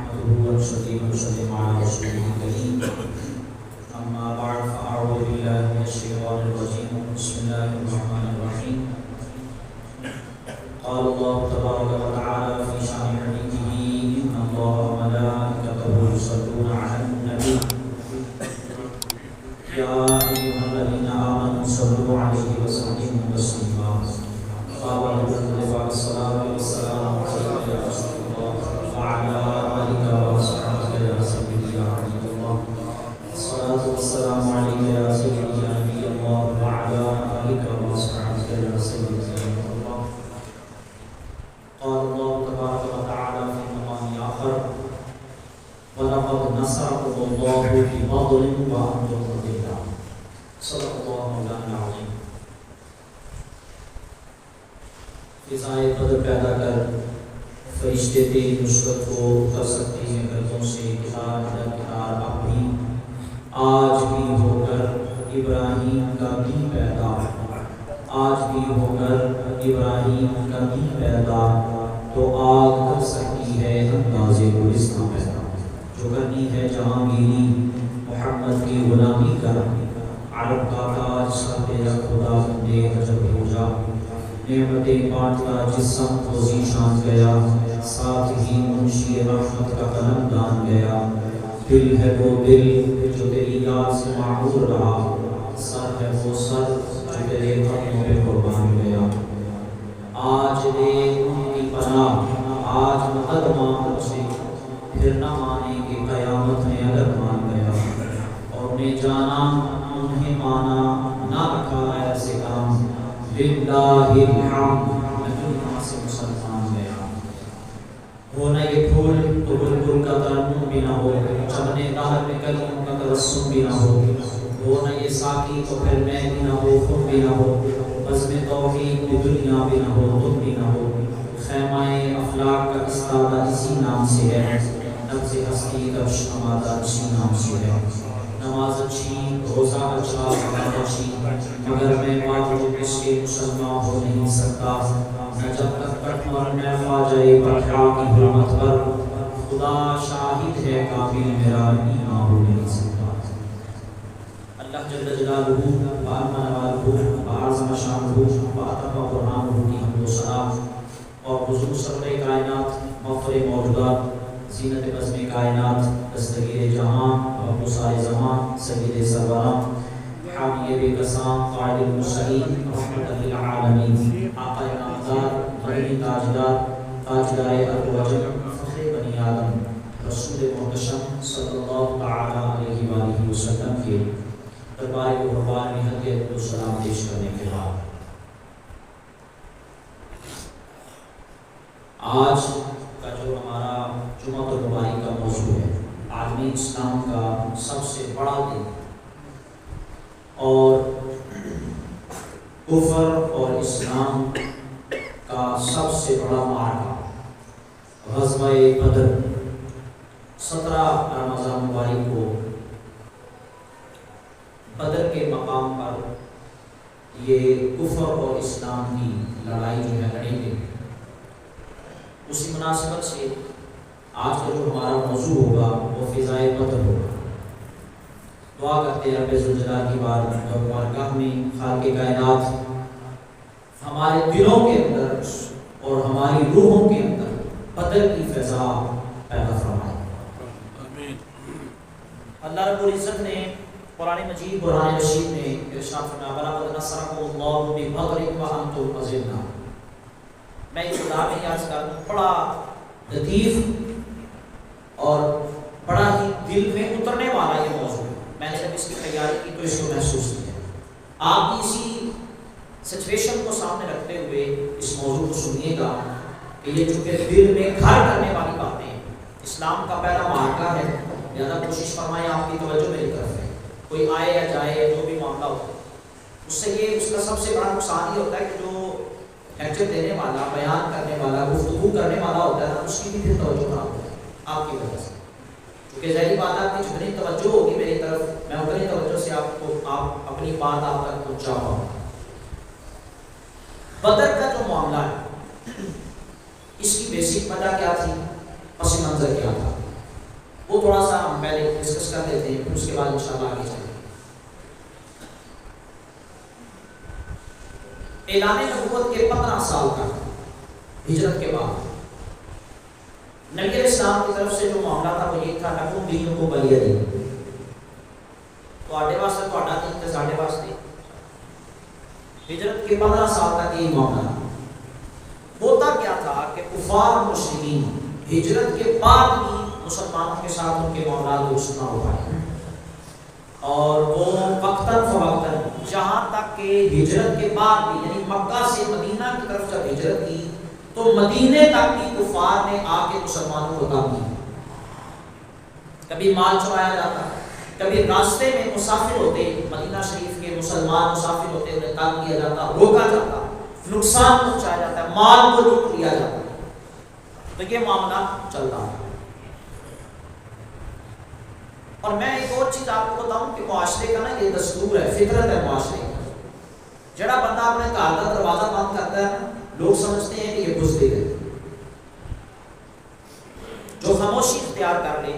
نحمده ونصلي ونسلم على رسوله الكريم أما بعد فأعوذ بالله من الشيطان الرجيم بسم الله الرحمن الرحيم قال الله تبارك وتعالى في شأن حديثه إن الله وملائكته يصلون على النبي يا أيها الذين آمنوا صلوا عليه وسلموا تسليما قال الصلاة والسلام عليك يا رسول الله وعلى آلك وصحبك يا سيدي يا حبيب الله الصلاة والسلام عليك يا سيدي يا نبي الله وعلى آلك وصحبك يا سيدي يا نبي الله قال الله تبارك وتعالى في مقام آخر ولقد نصركم الله بفضل وأنتم أذلة صدق الله مولانا العظيم. فضائے بدر پیدا کر فرشتے تیری نصرت کو اتر سکتے ہیں گردوں سے کتار در کتار اب بھی آج بھی ہو کر ابراہیم کا دین پیدا آج بھی ہو کر ابراہیم کا دین پیدا تو آگ کر سکتی ہے انداز گلستان پیدا جو کرنی ہے جہانگیری محمد کی غلامی کر عرب کا تاج سر پہ رکھ خدا بندے عجب ہو جا نعمتیں بانٹتا جسم کو ذیشان گیا ساتھ ہی منشی رحمت کا قلم دان گیا دل ہے وہ دل جو تیری یاد سے معمور رہا سر ہے وہ سر جو تیرے قدموں پہ قربان گیا آج دے ان کی پناہ آج مدد مانگ سے پھر نہ مانیں گے قیامت میں اگر مان گیا اور نے جانا انہیں مانا نہ رکھا ایسے کام للہ الحمد میں دنیا سے مسلمان گیا ہونا یہ پھول تو بلبل کا ترنم بھی نہ ہو چمنے دہر میں کلیوں کا ترسم بھی نہ ہو ہونا یہ ساقی تو پھر میں بھی نہ ہو خود بھی نہ ہو بزم توحید بھی دنیا بھی نہ ہو تم بھی نہ ہو خیمہ افلاق کا استادہ اسی نام سے ہے نفس ہستی کبش نمادہ اسی نام سے ہے نماز اچھی روزہ اچھا زکات اچھی مگر میں معلوم اس کے مسلمان ہو نہیں سکتا نہ جب تک کٹمر میں خواجہ بٹھا کی حرمت پر خدا شاہد ہے قابل میرا ایمان ہو نہیں سکتا اللہ جل جلالہ وعظم نوالہ وعظم شانہ وعطف قرآنہ کی حمد و ثنا اور حضور سرور کائنات مفخر موجودات زینت بزم کائنات دستگیر جہاں ابو سارے زمان سید سروران حامی بے قسام قائد المرسلین رحمت للعالمین آقا نامدار مدنی تاجدار تاجدار الوجب فخر بنی آدم رسول محتشم صلی اللہ تعالی علیہ وآلہ وسلم کے دربار قربان میں حق و سلام پیش کرنے کے بعد آج کا جو ہمارا جمعۃ المبارک کا موضوع ہے عالمی اسلام کا سب سے بڑا دن اور کفر اور اسلام کا سب سے بڑا معرکہ غزوہ بدر 17 رمضان مبارک کو بدر کے مقام پر یہ کفر اور اسلام کی لڑائی جو ہے لڑیں گے اسی مناسبت سے آج کا جو ہمارا موضوع ہوگا وہ فضائے بدر ہوگا دعا کرتے ہیں رب ذوالجلال کی بارگاہ میں خالق کائنات ہمارے دلوں کے اندر اور ہماری روحوں کے اندر بدر کی فضا پیدا فرمائے اللہ رب العزت نے قرآن مجید قرآن رشید میں ارشاد فرمایا وَلَقَدْ نَصَرَكُمُ اللَّهُ بِبَدْرٍ وَأَنْتُمْ أَذِلَّةٌ میں خدا میں یاد کروں بڑا لطیف اور بڑا ہی دل میں اترنے والا یہ موضوع ہے میں نے جب اس کی تیاری کی تو اس کو محسوس کیا آپ بھی اسی سچویشن کو سامنے رکھتے ہوئے اس موضوع کو سنیے گا کہ یہ چونکہ دل میں گھر کرنے والی باتیں ہیں اسلام کا پہلا معرکہ ہے زیادہ کوشش فرمائیں آپ کی توجہ میری طرف ہے کوئی آئے یا جائے یا جو بھی معاملہ ہو اس سے یہ اس کا سب سے بڑا نقصان یہ ہوتا ہے کہ جو لیکچر دینے والا بیان کرنے والا گفتگو کرنے والا ہوتا ہے اس کی بھی پھر توجہ خراب ہوتا ہے آپ کی وجہ سے کیونکہ ظاہری بات ہے آپ کی جتنی توجہ ہوگی میری طرف میں اتنی توجہ سے آپ اپنی بات آپ تک پہنچا پاؤں بدر کا جو معاملہ ہے اس کی بیسک وجہ کیا تھی پس منظر کیا تھا تھوڑا سا ہم پہلے ڈسکس کر لیتے ہیں، پھر اس کے بعد انشاءاللہ آگے چلیں گے۔ اعلان نبوت کے 15 سال تک ہجرت کے بعد نبی علیہ السلام کی طرف سے جو معاملہ تھا وہ یہ تھا لکم دینکم ولی دین، تواڈے واسطے تہاڈا دین تے ساڈے واسطے۔ ہجرت کے 15 سال تک یہ معاملہ ہوتا کیا تھا کہ کفار مشرکین ہجرت کے بعد بھی مسلمانوں کے ساتھ ان کے معاملات درست نہ ہو پائے، اور وہ وقتاً فوقتاً جہاں تک کہ ہجرت کے بعد بھی یعنی مکہ سے مدینہ کی طرف جب ہجرت کی تو مدینے تک بھی کفار نے آ کے مسلمانوں کو تنگ کیا، کبھی مال چرایا جاتا، کبھی راستے میں مسافر ہوتے مدینہ شریف کے مسلمان مسافر ہوتے انہیں تنگ کیا جاتا، روکا جاتا، نقصان پہنچایا جاتا ہے، مال کو لوٹ لیا جاتا ہے۔ تو یہ معاملہ چلتا ہے۔ اور میں ایک اور چیز آپ کو بتاؤں کہ معاشرے کا نا یہ دستور ہے، فطرت ہے معاشرے کا، جڑا بندہ اپنے گھر کا دروازہ بند کرتا ہے نا لوگ سمجھتے ہیں کہ یہ بزدل ہے، جو خاموشی اختیار کر لے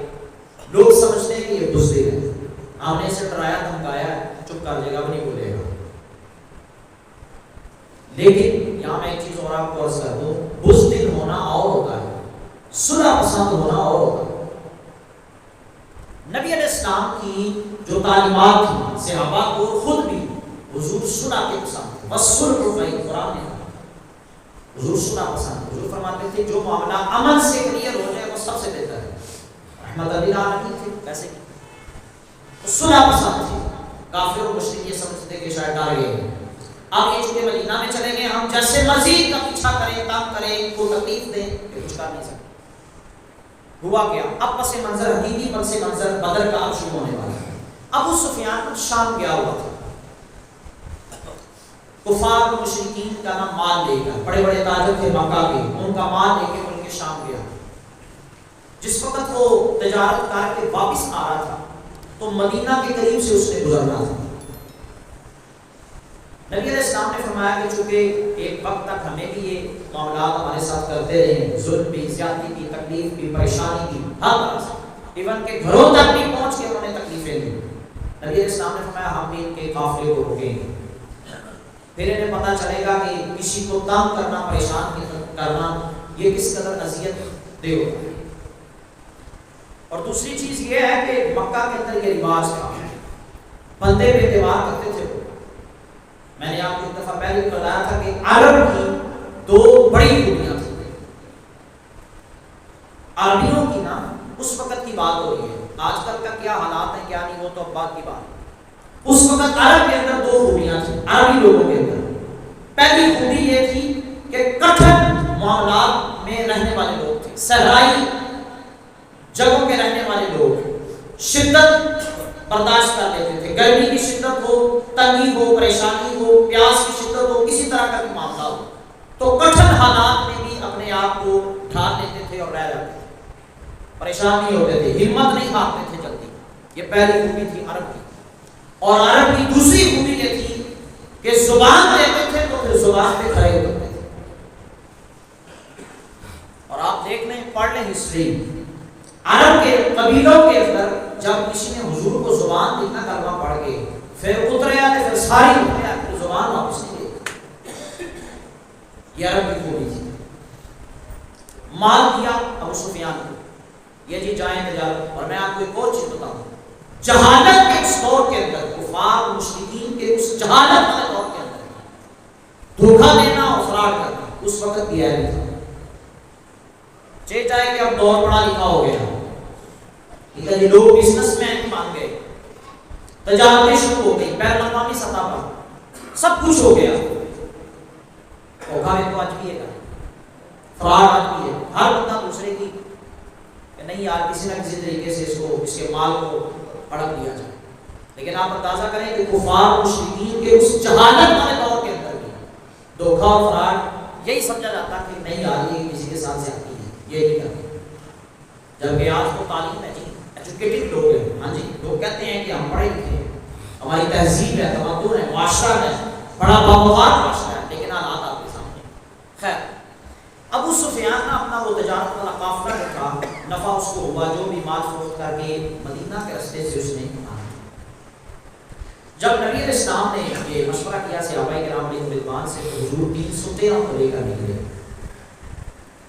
لوگ سمجھتے ہیں کہ یہ بزدل ہے، ہم نے اسے ڈرایا دھمکایا چپ کر جائے گا وہ نہیں بولے گا۔ لیکن یہاں میں ایک چیز اور آپ کو عرض کر دوں، بزدل ہونا اور ہوتا ہے، صلح پسند ہونا اور ہوتا ہے۔ نبی علیہ السلام کی جو تعلیمات تھی صحابہ کو خود بھی حضور صلح کے پسند تھے، وَالصُّلْحُ خَيْرٌ، قرآن نے کہا حضور صلح پسند، حضور فرماتے تھے جو معاملہ امن سے کلیئر ہو جائے وہ سب سے بہتر ہے، رحمت للعالمین تھے ویسے کی صلح پسند تھی۔ کافر و مشرک یہ سمجھتے کہ شاید ڈر گئے ہیں، اب یہ چونکہ مدینہ میں چلے گئے ہم جیسے مزید کا پیچھا کریں تنگ کریں ان کو تکلیف دیں کہ کچھ کر نہیں سکتے۔ ہوا کیا؟ اب پس منظر حقیقی پس منظر بدر کا اب شروع ہونے والا ہے۔ ابو سفیان شام گیا ہوا تھا، کفار و مشرکین کا نام مال لے کر، بڑے بڑے تاجر تھے مکہ کے، ان کا مال لے کے ان کے شام گیا۔ جس وقت وہ تجارت کر کے واپس آ رہا تھا تو مدینہ کے قریب سے اس نے گزرنا تھا۔ نبی علیہ السلام نے فرمایا کہ چونکہ ایک وقت تک ہمیں بھی یہ معاملات ہمارے ساتھ کرتے رہے، ظلم بھی، زیادتی بھی، تکلیف بھی، پریشانی بھی، ہر طرح سے ایون کہ گھروں تک بھی پہنچ کے انہوں نے تکلیفیں دی، نبی علیہ السلام نے فرمایا ہم بھی ان کے قافلے کو روکیں گے، پھر انہیں پتہ چلے گا کہ کسی کو تنگ کرنا، پریشان کرنا یہ کس قدر اذیت دہ ہوتا ہے۔ اور دوسری چیز یہ ہے کہ مکہ کے اندر یہ رواج تھا، بندے پہ اعتبار کرتے تھے۔ میں نے آپ کو ایک دفعہ پہلے بھی بتایا تھا کہ عرب کی دو بڑی خوبیاں تھیں۔ عربیوں کی نا اس وقت کی بات ہو رہی ہے، آج کل کا کیا حالات ہیں کیا نہیں وہ تو اب بات کی بات ہے۔ اس وقت عرب کے اندر دو خوبیاں تھیں عربی لوگوں کے اندر۔ پہلی خوبی یہ تھی کہ کٹھن معاملات میں رہنے والے لوگ تھے، صحرائی جگہوں کے رہنے والے لوگ، شدت برداشت کر لیتے تھے، گرمی کی شدت ہو، تنگی ہو، پریشانی ہو، پیاس کی شدت ہو، کسی طرح کا بھی معاملہ ہو تو کٹھن حالات میں بھی اپنے آپ کو ڈھال لیتے تھے اور رہ جاتے تھے، پریشان نہیں ہوتے تھے، ہمت نہیں ہارتے تھے جلدی۔ یہ پہلی خوبی تھی عرب کی۔ اور عرب کی دوسری خوبی یہ تھی کہ زبان دیتے تھے تو پھر زبان پہ کھڑے ہوتے تھے۔ اور آپ دیکھ لیں، پڑھ لیں ہسٹری، عرب کے قبیلوں کے اندر جب کسی نے حضور کو زبان دینا کلمہ پڑھ کے پھر اتریا تو پھر ساری اتریا، پھر زبان واپس نہیں دے۔ یہ عرب کی خوبی تھی۔ مال دیا ابو سفیان کو، یہ جی جائیں تجارت۔ اور میں آپ کو ایک اور چیز بتاؤں، جہالت کے اس دور کے اندر، کفار مشرکین کے اس جہالت والے دور کے اندر دھوکہ دینا اور فراڈ کرنا اس وقت بھی نہیں تھا۔ چاہے کہ اب دور پڑھا لکھا ہو گیا، لیکن لوگ بزنس مین بن گئے، تجارتیں شروع ہو گئی، بین الاقوامی سطح پر سب کچھ ہو گیا۔ دھوکہ میں تو آج بھی ہے، فراڈ آج بھی ہے، ہر بندہ دوسرے کی کہ نہیں یار کسی نہ کسی طریقے سے اس کے مال کو ہڑپ لیا جائے۔ لیکن آپ اندازہ کریں کہ کفار مشرکین کے اس جہالت والے دور کے اندر بھی دھوکہ اور فراڈ یہی سمجھا جاتا کہ نہیں یار یہ کسی کے ساتھ زیادتی ہے، یہ نہیں کرتے۔ جبکہ آج تو تعلیم ہے جی، ایجوکیٹڈ لوگ ہیں، ہاں جی، لوگ کہتے ہیں کہ ہم پڑھے لکھے ہیں، ہماری تہذیب ہے، تمدن ہے، معاشرہ ہے، بڑا باوقار معاشرہ ہے، لیکن حالات آپ کے سامنے۔ خیر، ابو سفیان نے اپنا وہ تجارت والا قافلہ رکھا، نفع اس کو ہوا جو بھی مال فروخت کر کے مدینہ کے راستے سے اس نے آنا۔ جب نبی علیہ السلام نے یہ مشورہ کیا صحابہ کرام علیہ رضوان سے تو حضور 313 کو لے کر نکلے۔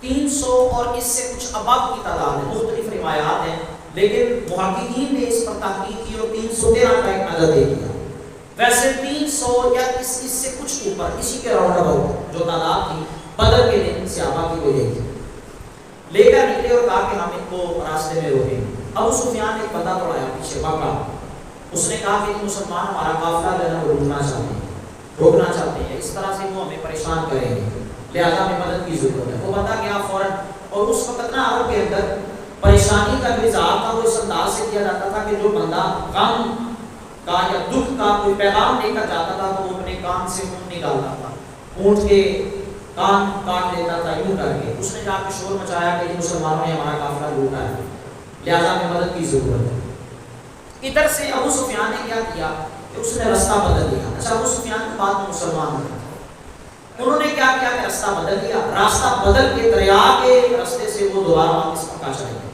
300 اور اس سے کچھ اباب کی تعداد ہے، مختلف روایات ہیں، لیکن محققین نے اس پر تحقیق کی اور 313 کا ایک عدد دے دیا۔ ویسے 300 یا اس سے کچھ اوپر اسی کے راؤنڈ اباؤٹ جو تعداد تھی بدر کے دن صحابہ کی ہو گئی تھی۔ لے کر نکلے اور کہا کہ ہم ان کو راستے میں روکیں۔ ابو سفیان نے ایک بندہ دوڑایا پیچھے بھاگا، اس نے کہا کہ مسلمان ہمارا قافلہ جو ہے نا وہ روکنا چاہتے ہیں، اس طرح سے وہ ہمیں پریشان کریں گے، لہذا ہمیں مدد کی ضرورت ہے۔ وہ بندہ گیا فوراً، اور اس وقت نا عرب کے اندر پریشانی کا جو اظہار تھا وہ اس انداز سے کیا جاتا تھا کہ جو بندہ غم کا یا دکھ کا کوئی پیغام لے کر جاتا تھا تو وہ اپنے کان سے اونٹ نکالتا تھا، اونٹ کے کان کاٹ لیتا تھا یوں کر کے۔ اس نے جا کے شور مچایا کہ مسلمانوں نے ہمارا قافلہ لوٹا ہے، لہذا ہمیں مدد کی ضرورت ہے۔ ادھر سے ابو سفیان نے کیا کیا کہ اس نے راستہ بدل دیا۔ اچھا، ابو سفیان کے بعد میں مسلمان ہوئے، انہوں نے کیا کیا کہ راستہ بدل دیا، راستہ بدل کے دریا کے راستے سے وہ دوبارہ واپس مکہ چلے گئے۔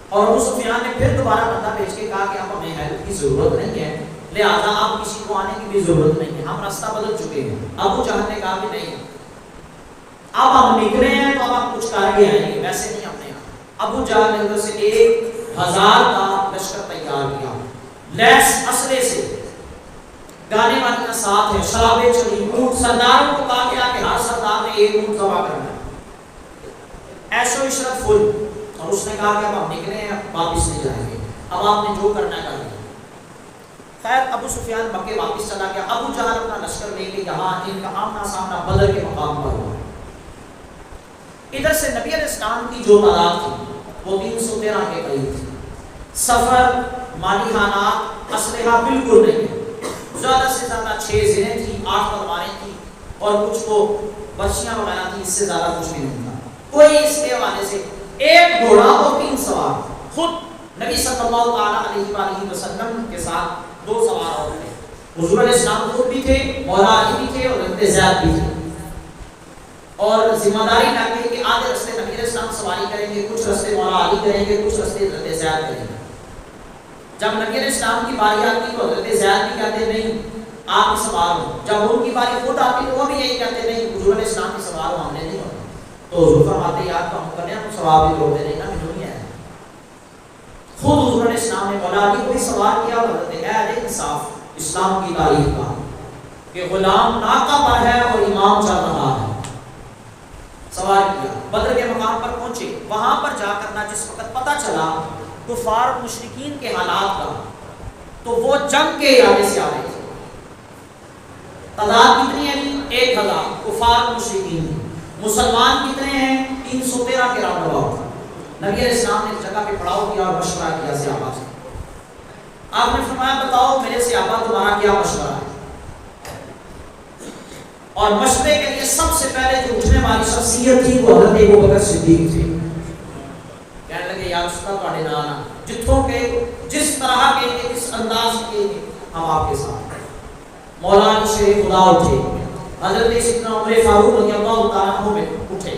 اور ابو سفیان نے پھر دوبارہ بندہ بھیج کے کہا کہ اب ہمیں ہیلپ کی ضرورت نہیں ہے، لہٰذا آپ کسی کو آنے کی بھی ضرورت نہیں ہے، ہم راستہ بدل چکے ہیں۔ ابو جہل نے کہا کہ نہیں، اب ہم نکلے ہیں تو اب ہم کچھ کر کے آئیں گے، ویسے نہیں اپنے یہاں۔ ابو جہل نے ادھر سے 1000 کا لشکر تیار کیا، لیس اسلحے سے، گانے والیاں ساتھ ہیں، شرابیں چلی، اونٹ، سرداروں کو کہا گیا کہ ہر سردار نے ایک اونٹ ذبح کرنا ہے، عیش و عشرت فل۔ اور اس نے کہا کہ اب ہم نکلے ہیں، واپس نہیں جائیں گے، اب آپ نے جو کرنا ہے کر لیا۔ خیر ابو سفیان مکے واپس چلا گیا۔ ابو جہل اپنا لشکر لے کے یہاں ان کا آمنا سامنا بدر کے مقام پر ہوا۔ ادھر سے نبی علیہ السلام کی جو تعداد تھی وہ 313 کے قریب تھی۔ سفر، مالی حالات، اسلحہ بالکل نہیں ہے، زیادہ سے زیادہ 6 زرہیں تھی، 8 تلواریں تھی اور کچھ کو برچیاں وغیرہ تھی، اس سے زیادہ کچھ بھی نہیں تھا۔ کوئی اس کے حوالے سے ایک گھوڑا اور 3 سوار، خود نبی صلی اللہ علیہ وسلم کے ساتھ 2 سوار اور تھے۔ حضور علیہ السلام خود بھی تھے، مولا علی بھی تھے اور حضرت زید بھی تھے، اور ذمہ داری نہ کہ آدھے رستے نبی علیہ السلام سواری کریں گے، کچھ رستے مولا علی کریں گے، کچھ رستے حضرت زید کریں گے۔ جب نبی علیہ السلام کی باری آتی تو حضرت زید بھی کہتے نہیں آپ سوار ہو، جب ان کی باری خود آتی تو وہ بھی یہی کہتے نہیں حضور علیہ السلام کی سوار ہو، ہم نے نہیں ہونا۔ تو حضور فرماتے یاد تو ہم کرنے ہم سوار بھی ہوتے نہیں نا، دنیا ہے۔ خود حضور علیہ السلام نے مولا علی کو بھی سوار کیا اور حضرت اہل انصاف اسلام کی تاریخ کا کہ غلام ناکہ پر ہے اور امام چل رہا ہے، سوار کیا، بدر کے مقام پر پہنچے۔ وہاں پر جا کر نہ جس وقت پتہ چلا کفار و مشرکین کے حالات کا تو وہ جنگ کے ارادے سے آ رہے تھے۔ تعداد کتنی ہے؟ 1000 کفار و مشرکین، مسلمان کتنے ہیں؟ 313 کے راؤنڈ اباؤٹ۔ نبی علیہ السلام نے اس جگہ پہ پڑاؤ کیا اور مشورہ کیا صحابہ سے۔ آپ نے فرمایا بتاؤ میرے صحابہ تمہارا کیا مشورہ ہے؟ اور مشورے کے لیے سب سے پہلے جو اٹھنے والی شخصیت تھی وہ حضرت ابوبکر صدیق تھی۔ کہنے لگے یا رسول اللہ تواڈے نال جتھوں کے جس طرح کے اس انداز کے ہم آپ کے ساتھ۔ مولا علی شیر خدا اٹھے، حضرت سیدنا عمر فاروق رضی اللہ تعالیٰ عنہ میں اٹھے،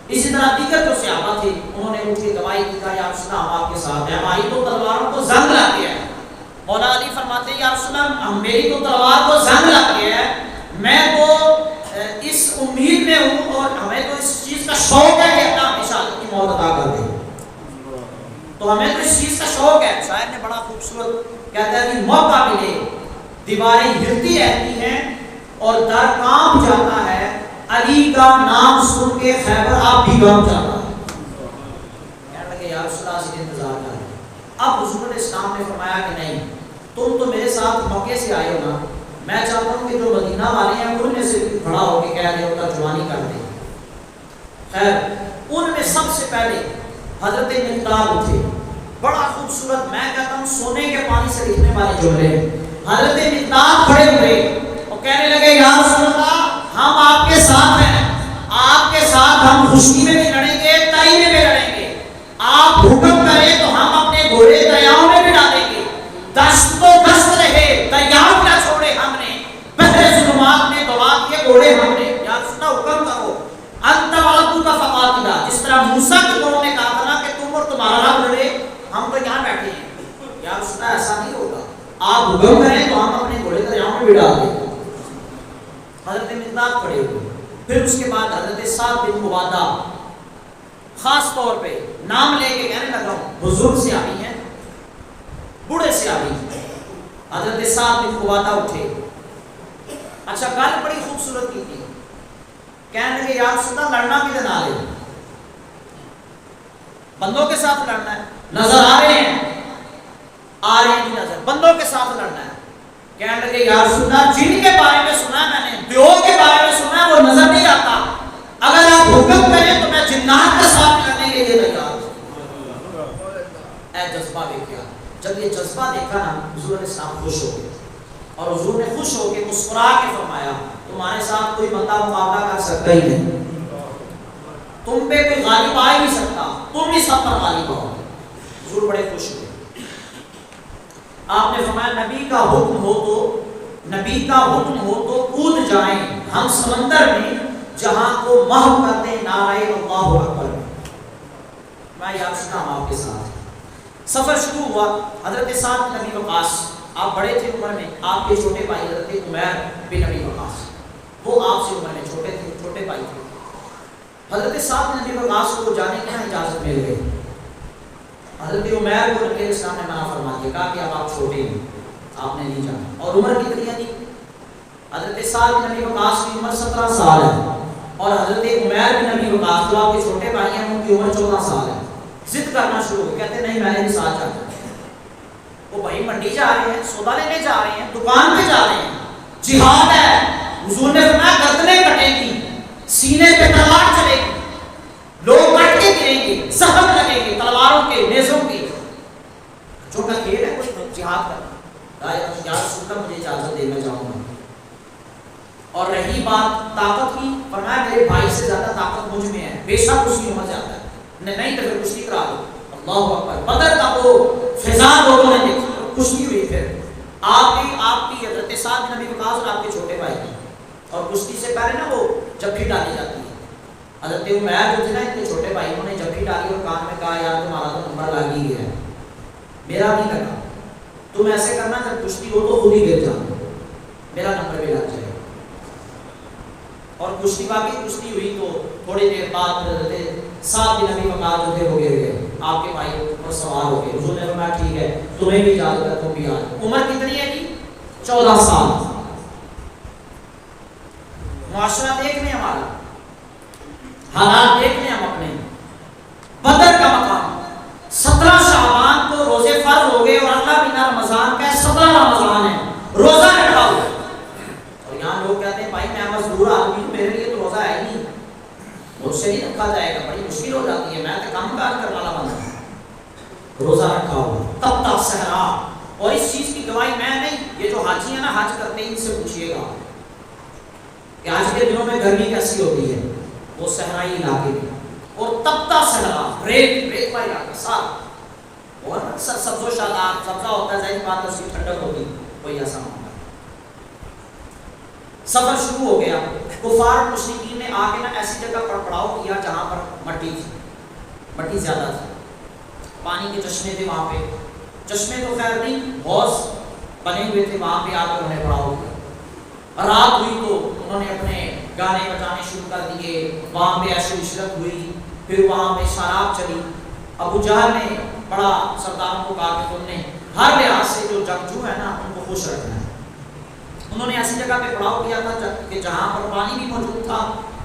اسی طرح دیگر جو صحابہ تھے انہوں نے اٹھ کے گواہی دی کہ یا رسول اللہ ہم آپ کے ساتھ ہیں، ہماری تو تلواروں کو زنگ لگ گیا ہے۔ مولا علی فرماتے ہیں یا رسول اللہ میری تو تلوار کو زنگ لگ گیا ہے، میں تو اس امید میں ہوں اور ہمیں تو اس چیز کا شوق ہے کہ اللہ ہمیشہ کی موت عطا کر دے، تو ہمیں تو اس چیز کا شوق ہے۔ شاعر نے بڑا خوبصورت کہتا ہے کہ موقع ملے دیواریں ہلتی رہتی ہیں اور در کانپ جاتا ہے، علی کا نام سن کے خیبر آپ بھی کانپ جاتا ہے۔ کہنے لگے یا رسول اللہ سے انتظار کر۔ اب حضور علیہ السلام نے فرمایا کہ نہیں، تم تو میرے ساتھ موقع سے آئے ہو نا، میں چاہتا ہوں کہ جو مدینہ والے ہیں ان میں سے کھڑا ہو کے کہہ دے ان کا جوانی کر دیں۔ خیر ان میں سب سے پہلے حضرت مقداد اٹھے، بڑا خوبصورت، میں کہتا ہوں سونے کے پانی سے لکھنے والے جملے۔ حضرت مقداد کھڑے ہوئے اور کہنے لگے یا رسول اللہ ہم آپ کے ساتھ ہیں، آپ کے ساتھ ہم خشکی میں بھی لڑیں گے، تری میں بھی لڑیں گے، آپ حکم کریں تو ہم اپنے گھوڑے دریاؤں میں بھی ڈالیں گے، دشت تو دشت رہے دریاؤں نہ چھوڑے ہم نے، بحر ظلمات میں دوڑا دیے گھوڑے ہم نے۔ یا رسول اللہ حکم کرو، انت وعدو کا فقاتلا، جس طرح موسیٰ کی قوم نے کہا تھا نا ہم تو یہاں بیٹھے ہیں، یا رسول اللہ ایسا نہیں ہوگا، آپ حکم کریں تو ہم اپنے گھوڑے کا یہاں پہ بھی ڈال دیں۔ حضرت مقداد کھڑے ہوئے، پھر اس کے بعد حضرت سعد بن عبادہ خاص طور پہ نام لے کے کہنے لگا ہوں، بزرگ صحابی ہیں، بوڑھے صحابی ہیں۔ حضرت سعد بن عبادہ اٹھے، اچھا گل بڑی خوبصورت کی تھی، کہنے لگے یا رسول اللہ لڑنا بھی نہ لے، بندوں کے ساتھ لڑنا ہے، نظر آ رہے ہیں کی نظر، بندوں کے ساتھ لڑنا ہے۔ کہنے لگے یا رسول اللہ جن کے بارے میں سنا ہے میں نے، دیو کے بارے میں سنا ہے وہ نظر نہیں آتا، اگر آپ حکم کریں تو میں جنات کے ساتھ لڑنے کے لیے تیار ہوں۔ اے جذبہ دیکھا، جب یہ جذبہ دیکھا نا حضور علیہ السلام خوش ہو گئے، اور حضور نے خوش ہو کے مسکرا کے فرمایا تمہارے ساتھ کوئی بندہ مقابلہ کر سکتا ہی نہیں، تم پہ کوئی غالب آ ہی نہیں سکتا، تم ہی سب پر غالب آؤ۔ حضور بڑے خوش ہوئے۔ آپ نے فرمایا نبی کا حکم ہو تو کود جائیں ہم سمندر میں جہاں کو محو کر دیں نعرہ اللہ اکبر میں۔ میں یاد رکھتا ہوں آپ کے ساتھ سفر شروع ہوا۔ حضرت سعد بن ابی وقاص آپ بڑے تھے عمر میں، آپ کے چھوٹے بھائی حضرت عمیر بن ابی وقاص وہ آپ سے عمر میں چھوٹے تھے، چھوٹے بھائی تھے۔ حضرت سعد بن ابی وقاص کو جانے کی اجازت مل گئی، حضرت عمیر کو نبی اسلام نے منع فرما دیا، کہا کہ اب آپ چھوٹے ہیں، آپ نے نہیں جانا، اور عمر کتنی ہے؟ حضرت سعد بن ابی وقاص کی عمر 17 سال ہے، اور حضرت عمیر بن ابی وقاص جو آپ کے چھوٹے بھائی ہیں ان کی عمر 14 سال ہے۔ ضد کرنا شروع ہو، کہتے نہیں میں نے بھی ساتھ جانا۔ وہ بھائی منڈی جا رہے ہیں، سودا لینے جا رہے ہیں، دکان پہ جا رہے ہیں، جہاد ہے، حضور نے فرمایا گردنیں کٹیں گی، سینے پہ تلوار چلے گی، لوگ کٹ کے گریں گے، زخم لگیں گے تلواروں کے، نیزوں کے، جو کا کھیل ہے کوئی جہاد کرنا۔ یا رسول اللہ مجھے اجازت دے میں جاؤں گا۔ اور رہی بات طاقت کی، فرمایا میرے بھائی سے زیادہ طاقت مجھ میں ہے، بے شک اس کی عمر زیادہ ہے، نہیں تو پھر کشتی کرا دو۔ اللہ اکبر، بدر کا وہ فضا لوگوں نے دیکھی، کشتی ہوئی۔ پھر آپ کی حضرت سعد بن ابی وقاص اور آپ کے چھوٹے بھائی کی، اور کشتی سے پہلے نا وہ جبھی ڈالی جاتی ہے۔ حضرت عمیر جو تھے نا ان کے چھوٹے بھائی، انہوں نے جبھی ڈالی اور کان میں کہا یار تمہارا تو نمبر لگ ہی گیا ہے، میرا نہیں لگا، تم ایسے کرنا جب کشتی ہو تو خود ہی گر جانا، میرا نمبر بھی لگ جائے گا۔ اور کشتی باقی کشتی ہوئی تو تھوڑی دیر بعد حضرت سعد بن ابی وقاص جو تھے وہ گر گئے، آپ کے بھائی پر سوار ہو گئے۔ حضور نے فرمایا ٹھیک ہے تمہیں بھی اجازت ہے، تم بھی آ جاؤ۔ عمر کتنی ہے جی؟ 14 سال۔ معاشرہ دیکھ لیں ہمارا، حالات دیکھ لیں ہم اپنے۔ بدر کا مقام 17 شعبان کو روزے فرض ہو گئے، اور اللہ بنا رمضان کا 17 رمضان ہے، روزہ رکھا ہوا۔ اور یہاں لوگ کہتے ہیں بھائی میں مزدور آدمی ہوں، میرے لیے تو روزہ ہے نہیں، مجھ سے نہیں رکھا جائے گا، بڑی مشکل ہو جاتی ہے، میں تو کام کاج کرنے والا بندہ ہوں۔ روزہ رکھا ہوا تب تک صحرا، اور اس چیز کی گواہی میں نہیں، یہ جو حاجی ہیں نا حج کرتے ہیں ان سے پوچھئے گا کہ آج کے دنوں میں گرمی کیسی ہوتی ہے، وہ صحرائی علاقے میں، اور تپتا صحرا، ریت کا علاقہ ساتھ، اور سبز و شاداب سبزہ ہوتا ہے، ظاہر بات ہے اس کی ٹھنڈک ہوتی، کوئی ایسا ہوتا۔ سفر شروع ہو گیا، کفار مشرکین نے آ کے نا ایسی جگہ پر پڑاؤ کیا جہاں پر مٹی تھی، مٹی زیادہ تھی، پانی کے چشمے تھے وہاں پہ، چشمے تو خیر نہیں حوض بنے ہوئے تھے، وہاں پہ آ کر انہیں پڑاؤ کیا۔ رات ہوئی تو انہوں نے اپنے گانے بجانے شروع کر دیے، وہاں پہ عیش و عشرت ہوئی، پھر وہاں پہ شراب چلی۔ ابو جہل نے بڑا سرداروں کو کہا کہ تم نے ہر لحاظ سے جو جنگجو ہے نا ان کو خوش رکھنا ہے۔ انہوں نے ایسی جگہ پہ پڑاؤ کیا تھا کہ جہاں پر پانی بھی موجود تھا،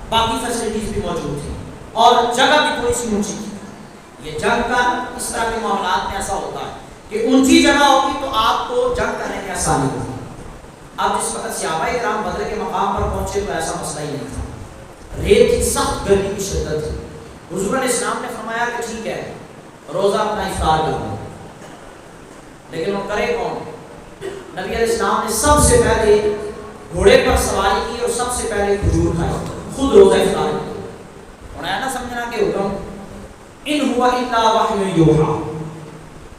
باقی فیسلٹیز بھی موجود تھی، اور جگہ بھی تھوڑی سی اونچی تھی۔ یہ جنگ کا اس طرح کے معاملات میں ایسا ہوتا ہے کہ اونچی جگہ ہوگی تو آپ کو جنگ کرنے میں آسانی ہوگی۔ اب جس وقت صحابہ کرام بدر کے مقام پر پہنچے تو ایسا مسئلہ ہی نہیں تھا، ریت کی سخت گرمی کی شدت تھی۔ حضور علیہ السلام نے فرمایا کہ ٹھیک ہے روزہ اپنا افطار کر لو، لیکن وہ کرے کون؟ نبی علیہ السلام نے سب سے پہلے گھوڑے پر سواری کی اور سب سے پہلے کھجور کھائی، خود روزہ افطار کیا۔ انہوں نے نا سمجھنا کہ حکم ان ہوا الا وحی یوحا،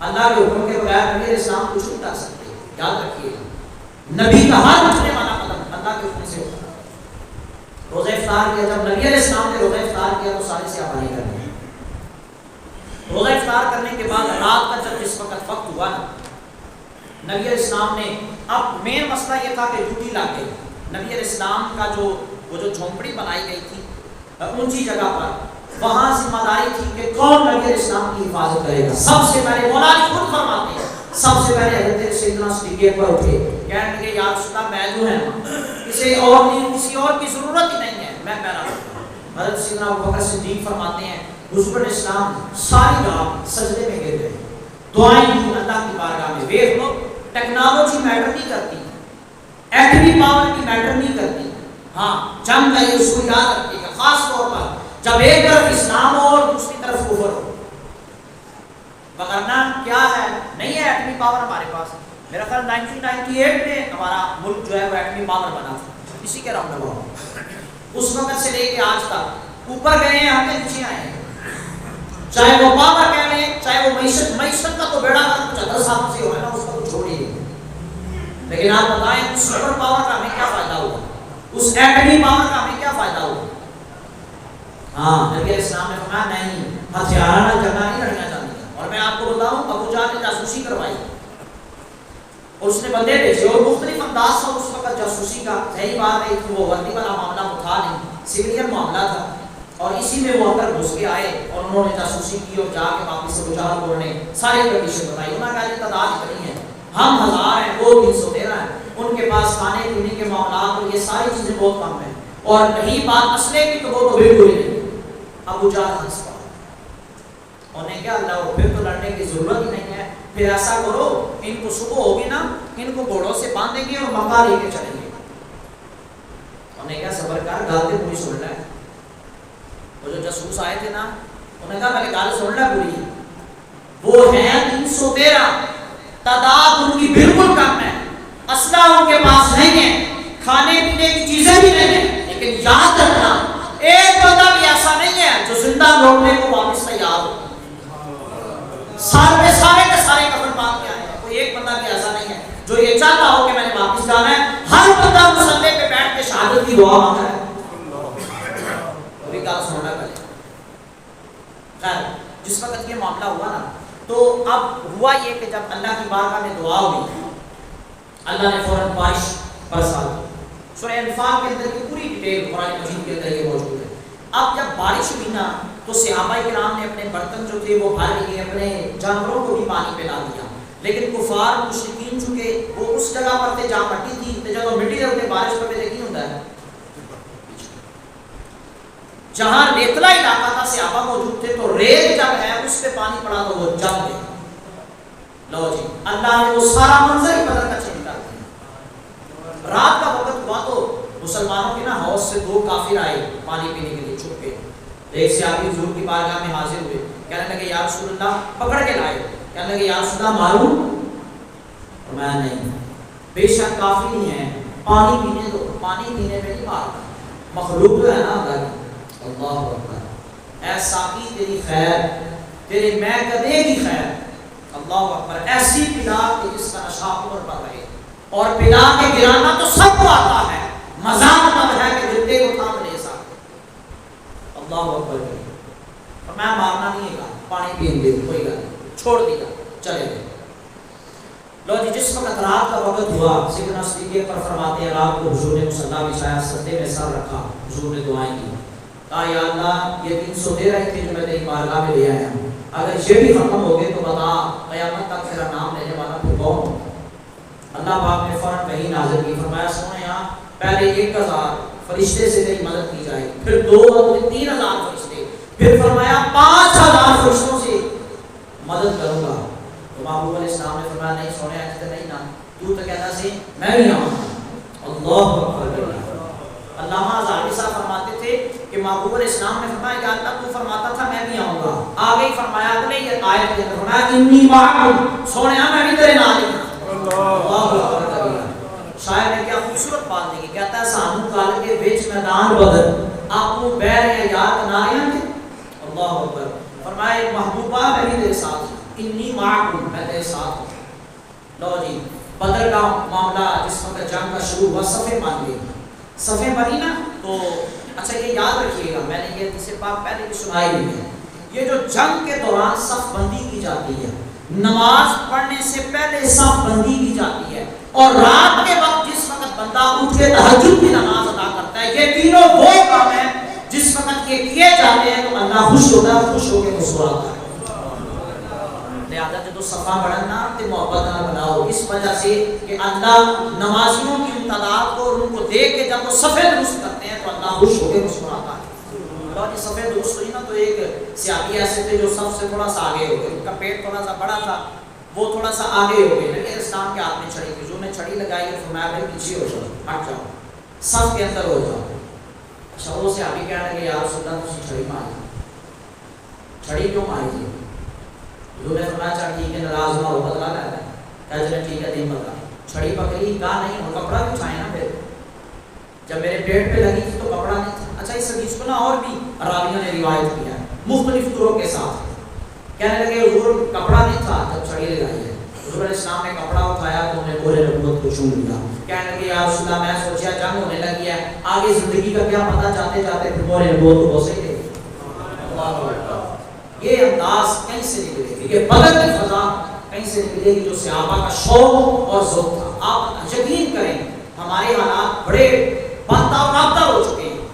اللہ کے حکم کے بغیر نبی علیہ السلام کچھ نہیں کر سکتے۔ یاد رکھیے نبی کا ہر اٹھنے والا قدم اللہ کے حکم سے ہوتا ہے۔ روزہ افطار کیا، جب نبی علیہ السلام نے روزہ افطار کیا تو سارے صحابہ نے کر لیا۔ روزہ افطار کرنے کے بعد رات کا جب جس وقت ہوا نا، نبی علیہ السلام نے، اب مین مسئلہ یہ تھا کہ ڈیوٹی لگ گئی۔ نبی علیہ السلام کا وہ جو جھونپڑی بنائی گئی تھی اونچی جگہ پر، وہاں ذمہ داری تھی کہ کون نبی علیہ السلام کی حفاظت کرے گا۔ سب سے پہلے مولا علی خود فرماتے ہیں، سب سے پہلے حضرت سیدنا صدیق پر اٹھے، کہنے لگے یا رسول اللہ میں جو ہے کسی اور کی ضرورت ہی نہیں ہے، میں پہلا ہوں۔ حضرت سیدنا ابوبکر صدیق فرماتے ہیں حضور علیہ السلام ساری رات سجدے میں گر گئے، دعائیں کی اللہ کی بارگاہ میں۔ دیکھ لو ٹیکنالوجی میٹر نہیں کرتی، ایٹمی پاور کی میٹر نہیں کرتی، ہاں جنگ کا یہ اصول یاد رکھیے گا، خاص طور پر جب ایک طرف اسلام ہو اور دوسری طرف کفر ہو، وگرنہ کیا ہے، نہیں ہے ایٹمی پاور ہمارے پاس۔ میرا خیال 1998 میں ہمارا ملک جو ہے وہ ایٹمی پاور بنا تھا، اسی کے راؤنڈ اباؤٹ، اس وقت سے لے کے آج تک اوپر گئے ہیں، ہم نیچے آئے ہیں، چاہے وہ پاور کہہ لیں، چاہے وہ معیشت کا تو بیڑا کر 75 سالوں سے ہو ہے نا، اس کو تو چھوڑیے، لیکن آپ بتائیں اس سپر پاور کا ہمیں کیا فائدہ ہوا، اس ایٹمی پاور کا ہمیں کیا فائدہ ہوا؟ ہاں نبی علیہ السلام نے فرمایا نہیں، ہتھیارانہ جنگیں نہیں لڑنا چاہتی۔ اور میں آپ کو بتاؤں ابو جہل نے جاسوسی کروائی اور اس نے بندے بھیجے اور مختلف انداز سے اس وقت جاسوسی کا، صحیح بات ہے کہ وہ وردی والا معاملہ تھا نہیں، سویلین معاملہ تھا، اور اسی میں وہ اندر گھس کے آئے اور انہوں نے جاسوسی کی اور جا کے واپس ابو جہل کو نے ساری کنڈیشن بتائی۔ انہوں نے کہا یہ تعداد اتنی ہے، ہم 1000 ہیں، وہ 313 ہیں، ان کے پاس کھانے پینے کے معاملات اور یہ ساری چیزیں بہت کم ہیں، اور رہی بات اسلحے کی تو وہ تو بالکل ہی نہیں۔ ابو جہل ہنس پڑا، انہیں کیا اللہ پھر تو لڑنے کی ضرورت ہی نہیں ہے، پھر ایسا کرو ان کو صبح ہوگی نا ان کو گھوڑوں سے باندھیں گے اور مکہ لے کے چلیں گے۔ انہیں کیا صبر کر گالتے پوری سن لیں، وہ جو جاسوس آئے تھے نا انہیں کہا میں گال سن لیں پوری، وہ ہیں 313، تعداد ان کی بالکل کم ہے، اسلحہ ان کے پاس نہیں ہے، کھانے پینے کی چیزیں بھی نہیں ہیں، لیکن یاد رکھنا ایک بندہ بھی ایسا نہیں ہے جو زندہ لوٹنے کو واپس تیار ہو، سارے کے سارے کفن باندھ کے آئے ہیں، کوئی ایک بندہ بھی ایسا نہیں ہے جو یہ چاہتا ہو کہ میں نے واپس جانا ہے، ہر بندہ مصلے پہ بیٹھ کے شہادت کی دعا مانگا ہے۔ ابھی گال سننا پہلے خیر جس وقت یہ معاملہ ہوا نا تو اب ہوا یہ کہ جب اللہ کی بارگاہ میں دعا ہوئی اللہ نے فوراً بارش برسا دی۔ سورہ انفال کے اندر کی پوری ڈیٹیل قرآن مجید کے اندر یہ موجود ہے۔ اب جب بارش ہوئی نا تو صحابہ کرام نے اپنے برتن جو تھے وہ بھر لیے، اپنے جانوروں کو بھی پانی پلا دیا، لیکن کفار مشرکین چونکہ وہ اس جگہ پر تھے جہاں مٹی تھی، تو جب مٹی ہوتے بارش پر بھی ہوتا ہے، جہاں ریتلا علاقہ تھا صحابہ موجود تھے تو ریت جب ہے اس پہ پانی پڑا تو وہ جم گئے۔ لو جی اللہ نے وہ سارا منظر ہی بدل کا چینج کر دیا۔ رات کا وقت ہوا تو مسلمانوں کے نا حوض سے 2 کافر آئے پانی پینے کے لیے چھپ کے، ایک صحابی حضور کی بارگاہ میں حاضر ہوئے، کہنے لگے یا رسول اللہ، پکڑ کے لائے، کہنے لگے یا رسول اللہ معلوم؟ میں نہیں، بے شک کافی نہیں ہے، پانی پینے دو، پانی پینے میں نہیں مارتا، مخلوق جو ہے نا اللہ کی۔ اللہ اکبر، اے ساقی تیری خیر، تیرے میں کدے کی خیر، اللہ اکبر، ایسی پلا کہ جس کا نشہ عمر پر رہے، اور پلا کے گرانا تو سب کو آتا ہے، مزاق تب ہے کہ جتنے کو تھام لے سکتے۔ اللہ اکبر، اور میں مارنا نہیں ہے، پانی پین دے کوئی گل نہیں، چھوڑ دیا، چلے گئے۔ لو جی جس وقت رات کا وقت ہوا سیدنا صدیق پر فرماتے ہیں رات کو حضور نے مصلی بچھایا، سجدے میں سر رکھا، حضور نے دعائیں کی، کہا یا اللہ یہ 313 تھے جو میں تیری بارگاہ میں لے آیا ہوں، اگر یہ بھی ختم ہو گئے تو بتا قیامت تک تیرا نام لینے والا پھر کون ہو؟ اللہ پاک نے فوراً وحی نازل کی، فرمایا سونے یہاں پہلے 1000 فرشتے سے تیری مدد کی جائے، پھر 2 اور 3000 فرشتے، پھر فرمایا 5000 فرشتوں سے مدد کروں گا۔ تو محبوب علیہ السلام نے فرمایا نہیں سونے ایسے نہیں نا، تو کہتا سی میں بھی آؤں گا۔ اللہ اکبر۔ علامہ ہزاروی صاحب فرماتے تھے کہ محبوب علیہ السلام نے فرمایا کہ اللہ تو فرماتا تھا میں بھی آؤں گا، آگے ہی فرمایا اگلے یہ آیت کے اندر فرمایا انی معکم، سونے میں بھی تیرے نال ہی ہوں۔ اللہ اکبر۔ شاعر نے کیا خوبصورت بات دی، کہتا ہے سانو کل کے وچ میدان بدر آپو بیر یا یار کناریاں تھے۔ اللہ اکبر۔ فرمایا محبوبہ میں بھی تیرے ساتھ ہوں، انی معکم، میں تیرے ساتھ ہوں۔ لو جی بدر کا معاملہ جس وقت جنگ کا شروع ہوا صفیں بن گئی، صفیں بنی نا تو اچھا یہ یاد رکھیے گا، میں نے یہ حدیث پاک پہلے بھی سنائی ہوئی ہے یہ جو جنگ کے دوران صف بندی کی جاتی ہے، نماز پڑھنے سے پہلے صف بندی کی جاتی ہے، اور رات کے وقت جس وقت بندہ اٹھ کے تہجد کی نماز ادا کرتا ہے، یہ تینوں وہ کام ہیں جس وقت یہ کیے جاتے ہیں تو اللہ خوش ہوتا ہے، خوش ہو کے مسکراتا ہے۔ لہذا جو صفا بڑھنا تے محبت نہ بناؤ، اس وجہ سے کہ اللہ نمازیوں کی امتداد کو اور ان کو دیکھ کے جب وہ صفے درست کرتے ہیں تو اللہ خوش ہو کے مسکراتا ہے۔ اور یہ صفے درست ہوئی نا تو ایک صحابی ایسے تھے جو سب سے تھوڑا سا آگے ہو گئے، ان کا پیٹ تھوڑا سا بڑا تھا، وہ تھوڑا سا آگے ہو گئے، لیکن اسلام کے ہاتھ میں چھڑی تھی، جو نے چھڑی لگائی اور فرمایا بھائی پیچھے ہو جاؤ، ہٹ جاؤ، صف کے اندر ہو جاؤ۔ اچھا وہ صحابی کہنے لگے یا رسول اللہ تسی چھڑی ماری، چھڑی کیوں ماری تھی؟ حضور نے فرمایا چل ٹھیک ہے ناراض نہ ہو، بدلا لیتا ہے، کہا چلے ٹھیک ہے دین بدلا، چھڑی پکڑی، کہا نہیں وہ کپڑا بھی اٹھائے نا پھر، جب میرے پیٹ پہ لگی تھی تو کپڑا نہیں تھا۔ اچھا اس حدیث کو نا اور بھی راویوں نے روایت کیا ہے مختلف طرق کے ساتھ، کہنے لگے حضور کپڑا نہیں تھا جب چھڑی لگائی ہے، حضور علیہ السلام نے کپڑا اٹھایا تو انہیں پورے نبوت کو چوم لیا، کہنے لگے یا رسول اللہ میں سوچا جنگ ہونے لگی ہے، آگے زندگی کا کیا پتہ، جاتے جاتے پھر پورے نبوت کو بوسے دے۔ یہ انداز کہیں سے نکلے گی، یہ بدر کی فضا کہیں سے نکلے گی جو صحابہ کا شوق اور ذوق تھا۔ آپ یقین کریں ہمارے حالات بڑے بدتر رابطہ ہو چکے ہیں،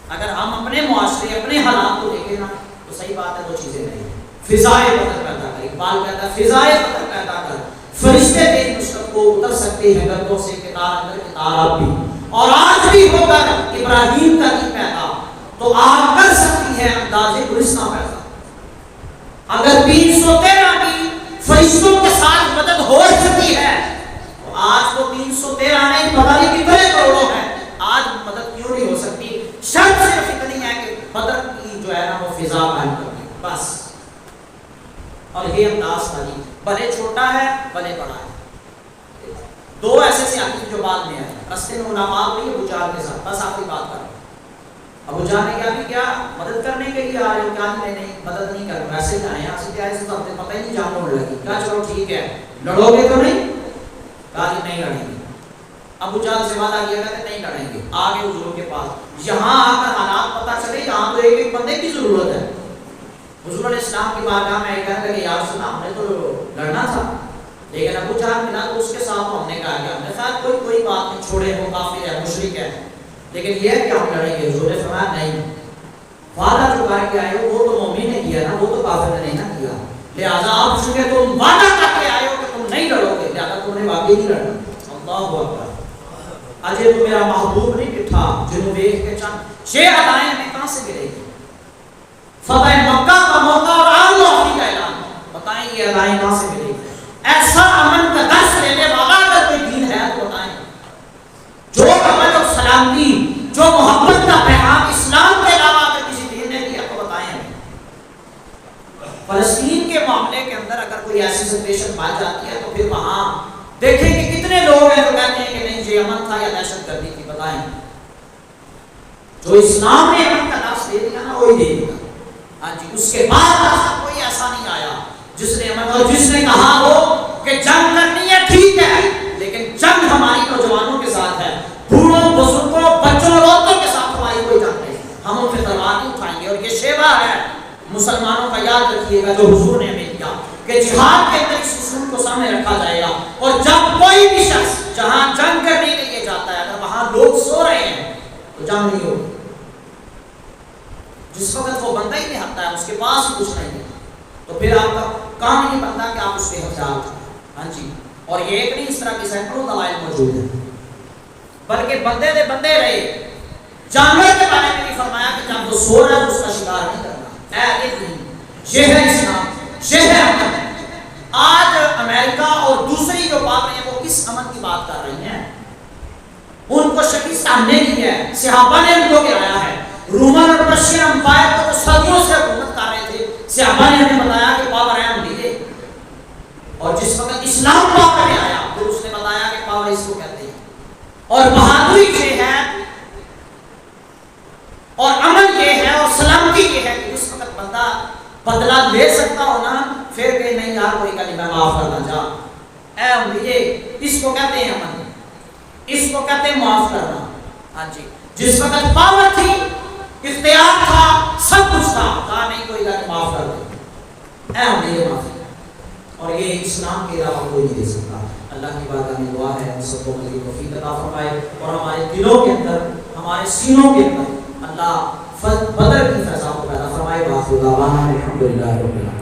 اگر ہم اپنے معاشرے اپنے حالات کو دیکھیں نا تو صحیح بات ہے وہ چیزیں نہیں ہیں۔ فضائے بدر پیدا کر، اقبال کہتا ہے فضائے بدر پیدا کر، فرشتے تیری نصرت کو اتر سکتے ہیں گردوں سے کتار اندر کتار آپ بھی، اور آج بھی ہو کر ابراہیم کا دین پیدا تو آپ کر سکتی ہے انداز گلستاں پیدا۔ اگر 313 کی فرشتوں کے ساتھ مدد ہو سکتی ہے تو آج تو 313 نہیں پتہ نہیں کتنے کروڑوں ہیں، آج مدد کیوں نہیں ہو سکتی؟ شرط صرف اتنی ہے کہ بدر کی جو ہے نا وہ فضا قائم کرنی بس۔ اور یہ انداز تھا جی، بھلے چھوٹا ہے بھلے بڑا ہے۔ دو ایسے صحابی جو بعد میں آئے، رستے میں ملاقات ہوئی ابو جہل کے ساتھ، بس آخری بات کر ابو جہل نے کیا بھی کیا مدد کرنے کے لیے آ رہے ہو، کیا نہیں مدد نہیں کرنا، ویسے ہی آئے یہاں سے آئے سے تو پتہ ہی نہیں جان ہونے لگی، کہا چلو ٹھیک ہے لڑو گے تو نہیں، کہا جی نہیں لڑیں گے۔ ابو جہل سے وعدہ کیا کہتے نہیں لڑیں گے، آگے حضور کے پاس، یہاں آ کر حالات پتہ چلے یہاں تو ایک ایک بندے کی ضرورت ہے۔ حضور علیہ السلام کی بارگاہ میں کہنے لگے یا رسول اللہ ہم نے تو لڑنا تھا، لیکن ابو جہل ملا تو اس کے ساتھ ہم نے کہا کہ ہم نے کہا کوئی بات نہیں، چھوڑے وہ کافر ہے مشرک ہے، لیکن یہ ہے کہ ہم لڑیں گے۔ حضور نے فرمایا نہیں، وعدہ جو کر کے آئے ہو وہ تو مومن نے کیا نا، وہ تو کافر نے نہیں کیا، لہٰذا آپ چونکہ تم وعدہ کر کے آئے ہو کہ تم نہیں لڑو گے لہٰذا تم نے واقعی نہیں لڑنا۔ اللہ اکبر، اجے تو میرا محبوب نہیں بٹھا جنہوں دیکھ کے چند یہ ادائیں ہمیں کہاں سے ملے گی؟ فتح مکہ کا موقع اور عام معافی کا اعلان، بتائیں یہ ادائیں کہاں سے ملے گی؟ ایسا امن کا درس لینے والا اگر کوئی دین ہے تو بتائیں، جو امن اور سلامتی جو محبت کا پیغام اسلام کے علاوہ اگر کسی دین نے دیا تو بتائیں ہمیں۔ فلسطین کے معاملے کے اندر اگر کوئی ایسی سچویشن بات جاتی ہے تو پھر وہاں دیکھیں کہ کتنے لوگ ہیں جو کہتے ہیں کہ نہیں یہ امن تھا یا دہشت گردی تھی، بتائیں۔ جو اسلام نے امن کا درس دے دیا نا وہی دے دیا، ہاں جی، اس کے بعد کوئی ایسا نہیں آیا جس نے امن اور جس نے کہا ہو کہ جنگ کرنی ہے ٹھیک ہے لیکن جنگ ہماری نوجوانوں کے ساتھ ہے، بوڑھوں بزرگوں بچوں اور عورتوں کے ساتھ ہماری کوئی جنگ نہیں، ہم ان پہ تلوار نہیں اٹھائیں گے۔ اور یہ شیوا ہے مسلمانوں کا، یاد رکھیے گا جو حضور نے ہمیں دیا کہ جہاد کے اندر اس اصول کو سامنے رکھا جائے گا، اور جب کوئی بھی شخص جہاں جنگ کرنے کے لیے جاتا ہے اگر وہاں لوگ سو رہے ہیں تو جنگ نہیں ہوگی۔ جس وقت وہ بندہ ہی نہیں ہٹتا ہے اس کے پاس کچھ نہیں ہے تو پھر آپ کا کام نہیں بنتا کہ آپ اس کے ہتھیار اٹھائیں، ہاں جی۔ اور یہ ایک نہیں، اس طرح کی سینکڑوں دلائل موجود ہیں، بلکہ بندے دے بندے رہے، جانور کے بارے میں بھی فرمایا کہ جب وہ سو رہا ہے اس کا شکار نہیں کرنا، یہ ہے اسلام، یہ ہے امن۔ آج امریکہ اور دوسری جو بات رہی ہیں وہ کس امن کی بات کر رہی ہیں؟ ان کو شکست ہم نے دی ہے، صحابہ نے ان کو گرایا ہے، رومن اور پرشین امپائر کو صدیوں سے حکومت کر رہے تھے، صحابہ نے ہمیں بتایا کہ پاور ہے ہم لیے، اور جس وقت اسلام پاور میں آیا پھر اس نے بتایا کہ پاور اس کو کہتے ہیں۔ اور بہادری یہ ہے اور امن یہ ہے اور سلامتی یہ ہے کہ اس وقت بندہ بدلہ لے سکتا ہو نا، پھر کہ نہیں یار کوئی کلمہ معاف کرنا جا، اے امریے، اس کو کہتے ہیں امن، اس کو کہتے ہیں معاف کرنا، ہاں جی۔ جس وقت پاور تھی اختیار تھا، سب کچھ تھا، کہا نہیں کوئی گھر معاف کر دے، اے ہم نے یہ معافی، اور یہ اسلام کے علاوہ کوئی نہیں دے سکتا۔ اللہ کی بارگاہ میں دعا ہے ہم سب کو مزید توفیق عطا فرمائے، اور ہمارے دلوں کے اندر، ہمارے سینوں کے اندر اللہ بدر کی فضا کو پیدا فرمائے۔ وآخر دعوانا الحمدللہ رب العالمین۔